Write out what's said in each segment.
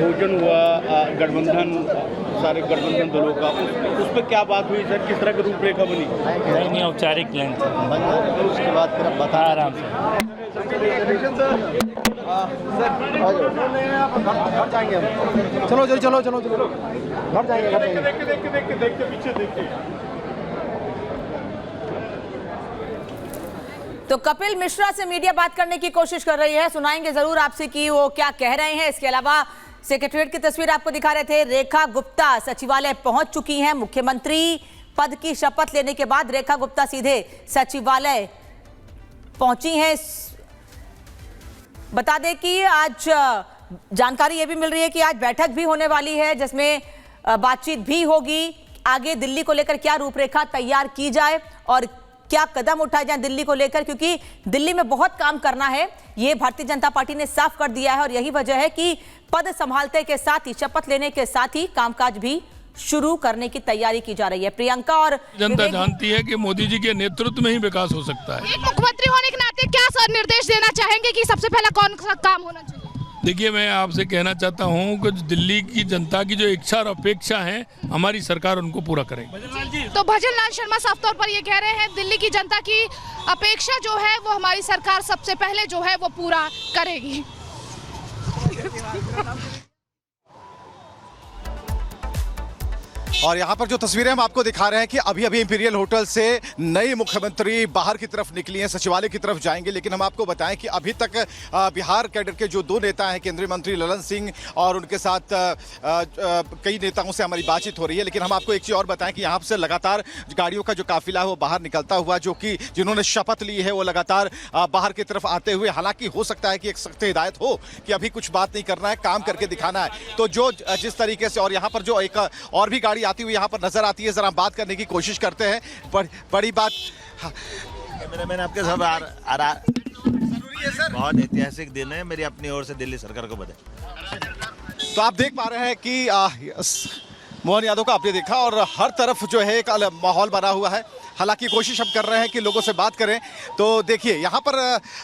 भोजन हुआ गठबंधन, सारे गठबंधन दलों का, उस पर क्या बात हुई सर? किस तरह की रूपरेखा बनी? नहीं, औपचारिक प्लान था, उसके बाद फिर अब बता आराम से। घर जाएंगे हम। चलो जल्दी चलो चलो चलो घर जाएंगे घर जाएंगे। देखते पीछे देखते। तो कपिल मिश्रा से मीडिया बात करने की कोशिश कर रही है, सुनाएंगे जरूर आपसे कि वो क्या कह रहे हैं। इसके अलावा सेक्रेटरीट की तस्वीर आपको दिखा रहे थे। रेखा गुप्ता सचिवालय पहुंच चुकी हैं। मुख्यमंत्री पद की शपथ लेने के बाद रेखा गुप्ता सीधे सचिवालय पहुंची हैं। बता दें कि आज जानकारी यह भी मिल रही है कि आज बैठक भी होने वाली है, जिसमें बातचीत भी होगी। आगे दिल्ली को लेकर क्या रूपरेखा तैयार की जाए और क्या कदम उठाए जाए दिल्ली को लेकर, क्योंकि दिल्ली में बहुत काम करना है, ये भारतीय जनता पार्टी ने साफ कर दिया है। और यही वजह है कि पद संभालते के साथ ही, शपथ लेने के साथ ही कामकाज भी शुरू करने की तैयारी की जा रही है। प्रियंका और जनता जानती है कि मोदी जी के नेतृत्व में ही विकास हो सकता है। एक मुख्यमंत्री होने के नाते क्या सर निर्देश देना चाहेंगे कि सबसे पहला कौन सा काम होना चाहिए? देखिए, मैं आपसे कहना चाहता हूं कि दिल्ली की जनता की जो इच्छा और अपेक्षा है, हमारी सरकार उनको पूरा करेगी। तो भजन लाल शर्मा साफ तौर पर ये कह रहे हैं दिल्ली की जनता की अपेक्षा जो है वो हमारी सरकार सबसे पहले जो है वो पूरा करेगी। और यहाँ पर जो तस्वीरें हम आपको दिखा रहे हैं कि अभी अभी इंपीरियल होटल से नई मुख्यमंत्री बाहर की तरफ निकली हैं, सचिवालय की तरफ जाएंगे। लेकिन हम आपको बताएं कि अभी तक बिहार कैडर के जो दो नेता हैं, केंद्रीय मंत्री ललन सिंह और उनके साथ कई नेताओं से हमारी बातचीत हो रही है। लेकिन हम आपको एक चीज़ और बताएं कि यहाँ से लगातार गाड़ियों का जो काफिला है वो बाहर निकलता हुआ, जो कि जिन्होंने शपथ ली है वो लगातार बाहर की तरफ आते हुए, हालांकि हो सकता है कि एक सख्त हिदायत हो कि अभी कुछ बात नहीं करना है, काम करके दिखाना है। तो जो जिस तरीके से, और यहाँ पर जो एक और भी गाड़ी आती हुई यहाँ पर नजर आती है, जरा बात करने की कोशिश करते हैं। बड़ी बात, कैमरामैन आपके साथ आ रहा जरूरी है सर। बहुत ऐतिहासिक दिन है, मेरी अपनी ओर से दिल्ली सरकार को बधाई। तो आप देख पा रहे हैं कि मोहन यादव का आपने देखा और हर तरफ जो है एक माहौल बना हुआ है। हालांकि कोशिश हम कर रहे हैं कि लोगों से बात करें। तो देखिए, यहाँ पर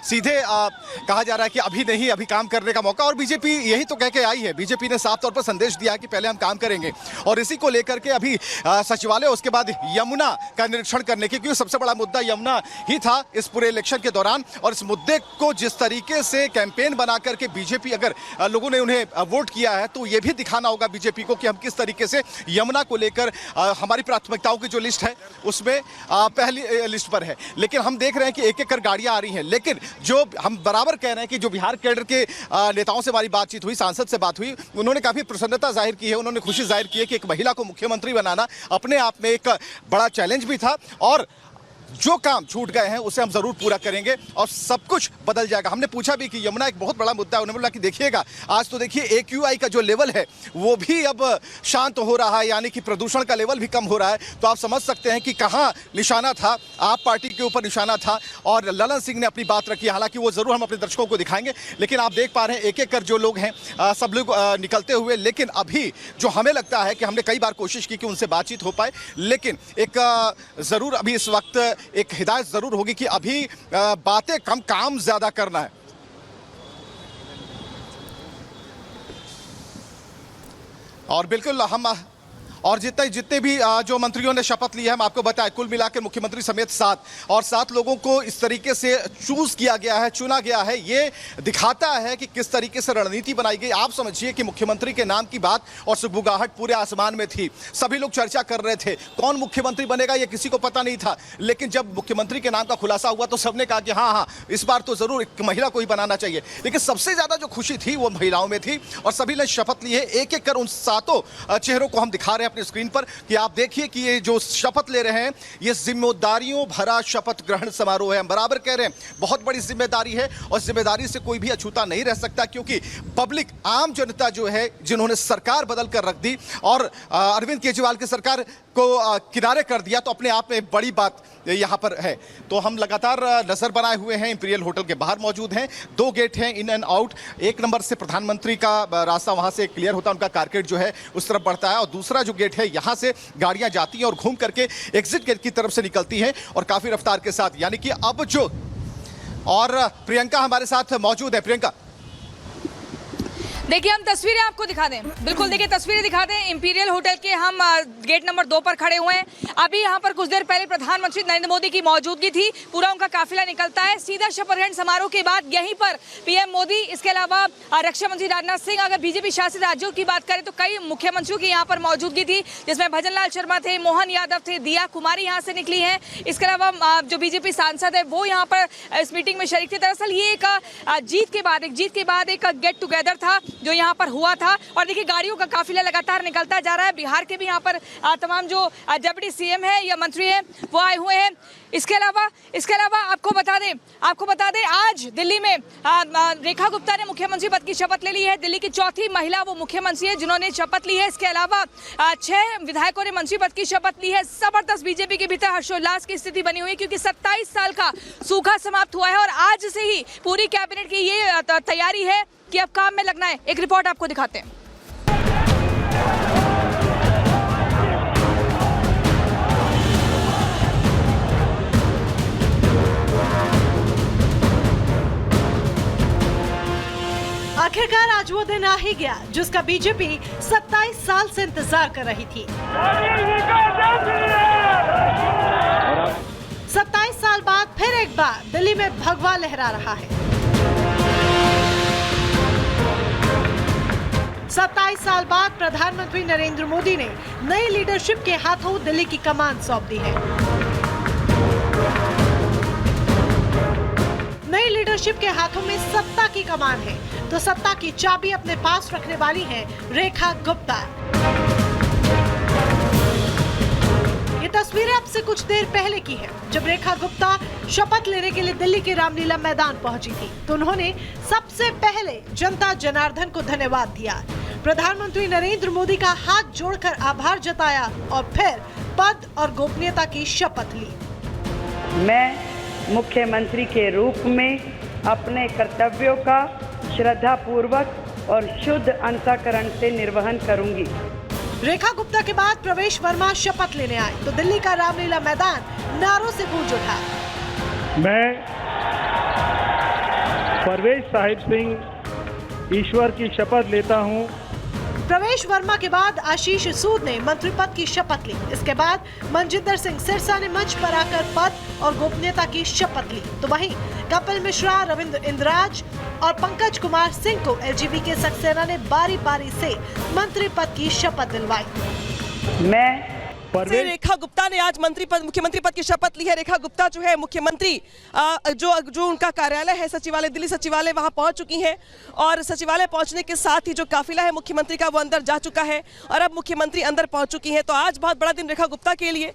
सीधे कहा जा रहा है कि अभी नहीं, अभी काम करने का मौका। और बीजेपी यही तो कह के आई है, बीजेपी ने साफ तौर पर संदेश दिया है कि पहले हम काम करेंगे। और इसी को लेकर के अभी सचिवालय, उसके बाद यमुना का निरीक्षण करने की, क्योंकि सबसे बड़ा मुद्दा यमुना ही था इस पूरे इलेक्शन के दौरान। और इस मुद्दे को जिस तरीके से कैंपेन बना करके बीजेपी, अगर लोगों ने उन्हें वोट किया है, तो ये भी दिखाना होगा बीजेपी को कि हम किस तरीके से यमुना को लेकर हमारी प्राथमिकताओं की जो लिस्ट है उसमें पहली लिस्ट पर है। लेकिन हम देख रहे हैं कि एक एक कर गाड़ियां आ रही हैं। लेकिन जो हम बराबर कह रहे हैं कि जो बिहार कैडर के नेताओं से हमारी बातचीत हुई, सांसद से बात हुई, उन्होंने काफी प्रसन्नता जाहिर की है, उन्होंने खुशी जाहिर की है कि एक महिला को मुख्यमंत्री बनाना अपने आप में एक बड़ा चैलेंज भी था। और जो काम छूट गए हैं उसे हम जरूर पूरा करेंगे और सब कुछ बदल जाएगा। हमने पूछा भी कि यमुना एक बहुत बड़ा मुद्दा है। उन्होंने बोला कि देखिएगा, आज तो देखिए AQI का जो लेवल है वो भी अब शांत हो रहा है, यानी कि प्रदूषण का लेवल भी कम हो रहा है। तो आप समझ सकते हैं कि कहाँ निशाना था, आप पार्टी के ऊपर निशाना था। और ललन सिंह ने अपनी बात रखी, हालांकि वो जरूर हम अपने दर्शकों को दिखाएंगे। लेकिन आप देख पा रहे हैं एक एक कर जो लोग हैं, सब लोग निकलते हुए। लेकिन अभी जो हमें लगता है कि हमने कई बार कोशिश की कि उनसे बातचीत हो पाए, लेकिन एक जरूर अभी इस वक्त एक हिदायत जरूर होगी कि अभी बातें कम, काम ज्यादा करना है। और बिल्कुल हम और जितने भी जो मंत्रियों ने शपथ ली है, हम आपको बताएं, कुल मिलाकर मुख्यमंत्री समेत 7 लोगों को इस तरीके से चूज किया गया है, चुना गया है। ये दिखाता है कि किस तरीके से रणनीति बनाई गई। आप समझिए कि मुख्यमंत्री के नाम की बात और सुगबुगाहट पूरे आसमान में थी। सभी लोग चर्चा कर रहे थे कौन मुख्यमंत्री बनेगा, ये किसी को पता नहीं था। लेकिन जब मुख्यमंत्री के नाम का खुलासा हुआ तो सबने कहा कि हाँ, इस बार तो जरूर एक महिला को ही बनाना चाहिए। लेकिन सबसे ज्यादा जो खुशी थी वो महिलाओं में थी और सभी ने शपथ ली है। एक एक कर उन 7 चेहरों को हम दिखा रहे हैं अपनी स्क्रीन पर कि आप देखिए कि ये जो शपथ ले रहे हैं, ये जिम्मेदारियों भरा शपथ ग्रहण समारोह है। हम बराबर कह रहे हैं, बहुत बड़ी जिम्मेदारी है और जिम्मेदारी से कोई भी अछूता नहीं रह सकता, क्योंकि पब्लिक, आम जनता जो है, जिन्होंने सरकार बदल कर रख दी और अरविंद केजरीवाल की सरकार को किनारे कर दिया, तो अपने आप में बड़ी बात यहाँ पर है। तो हम लगातार नजर बनाए हुए हैं, इंपीरियल होटल के बाहर मौजूद हैं। 2 गेट हैं इन एंड आउट। 1 नंबर से प्रधानमंत्री का रास्ता वहां से क्लियर होता है, उनका कारकेट जो है उस तरफ बढ़ता है। और दूसरा जो गेट है, यहाँ से गाड़ियां जाती हैं और घूम करके एग्जिट गेट की तरफ से निकलती हैं और काफी रफ्तार के साथ। यानी कि अब जो, और प्रियंका हमारे साथ मौजूद है। प्रियंका, देखिए हम तस्वीरें आपको दिखा दें, बिल्कुल देखिए तस्वीरें दिखा दें। इंपीरियल होटल के हम गेट नंबर 2 पर खड़े हुए हैं। अभी यहाँ पर कुछ देर पहले प्रधानमंत्री नरेंद्र मोदी की मौजूदगी थी। पूरा उनका काफिला निकलता है सीधा शपथ ग्रहण समारोह के बाद यहीं पर पीएम मोदी, इसके अलावा रक्षा मंत्री राजनाथ सिंह। अगर बीजेपी शासित राज्यों की बात करें तो कई मुख्यमंत्रियों की यहाँ पर मौजूदगी थी, जिसमें भजन लाल शर्मा थे, मोहन यादव थे, दिया कुमारी यहाँ से निकली है। इसके अलावा जो बीजेपी सांसद है वो यहाँ पर इस मीटिंग में शरीक थे। दरअसल ये एक जीत के बाद एक गेट टुगेदर था जो यहाँ पर हुआ था। और देखिए गाड़ियों का काफिला लगातार निकलता जा रहा है। बिहार के भी यहाँ पर तमाम जो डिप्टी सीएम है या मंत्री हैं वो आए हुए हैं। इसके अलावा आपको बता दें आज दिल्ली में रेखा गुप्ता ने मुख्यमंत्री पद की शपथ ले ली है। दिल्ली की चौथी महिला वो मुख्यमंत्री है जिन्होंने शपथ ली है। इसके अलावा 6 विधायकों ने मंत्री पद की शपथ ली है। जबरदस्त बीजेपी के भीतर हर्षोल्लास की स्थिति बनी हुई है क्योंकि 27 साल का सूखा समाप्त हुआ है और आज से ही पूरी कैबिनेट की ये तैयारी है कि अब काम में लगना है। एक रिपोर्ट आपको दिखाते हैं। आखिरकार आज वो दिन आ ही गया जिसका बीजेपी 27 साल से इंतजार कर रही थी। 27 साल बाद फिर एक बार दिल्ली में भगवा लहरा रहा है। 27 साल बाद प्रधानमंत्री नरेंद्र मोदी ने नई लीडरशिप के हाथों दिल्ली की कमान सौंप दी है। नई लीडरशिप के हाथों में सत्ता की कमान है तो सत्ता की चाबी अपने पास रखने वाली है रेखा गुप्ता। ये तस्वीरें अब से कुछ देर पहले की है जब रेखा गुप्ता शपथ लेने के लिए दिल्ली के रामलीला मैदान पहुंची थी तो उन्होंने सबसे पहले जनता जनार्दन को धन्यवाद दिया, प्रधानमंत्री नरेंद्र मोदी का हाथ जोड़कर आभार जताया और फिर पद और गोपनीयता की शपथ ली। मैं मुख्यमंत्री के रूप में अपने कर्तव्यों का श्रद्धा पूर्वक और शुद्ध अंतःकरण से निर्वहन करूंगी। रेखा गुप्ता के बाद प्रवेश वर्मा शपथ लेने आए तो दिल्ली का रामलीला मैदान नारों से गूंज उठा। मैं परवेज साहिब सिंह ईश्वर की शपथ लेता हूं। प्रवेश वर्मा के बाद आशीष सूद ने मंत्री पद की शपथ ली। इसके बाद मनजिंदर सिंह सिरसा ने मंच पर आकर पद और गोपनीयता की शपथ ली तो वहीं कपिल मिश्रा, रविंद्र इंद्राज और पंकज कुमार सिंह को एलजीबी के सक्सेना ने बारी बारी से मंत्री पद की शपथ दिलवाई। मैं रेखा गुप्ता ने आज मुख्यमंत्री पद की शपथ ली है। रेखा गुप्ता जो है मुख्यमंत्री जो उनका कार्यालय है सचिवालय, दिल्ली सचिवालय, वहां पहुंच चुकी हैं और सचिवालय पहुंचने के साथ ही जो काफिला है मुख्यमंत्री का वो अंदर जा चुका है और अब मुख्यमंत्री अंदर पहुंच चुकी हैं। तो आज बहुत बड़ा दिन रेखा गुप्ता के लिए।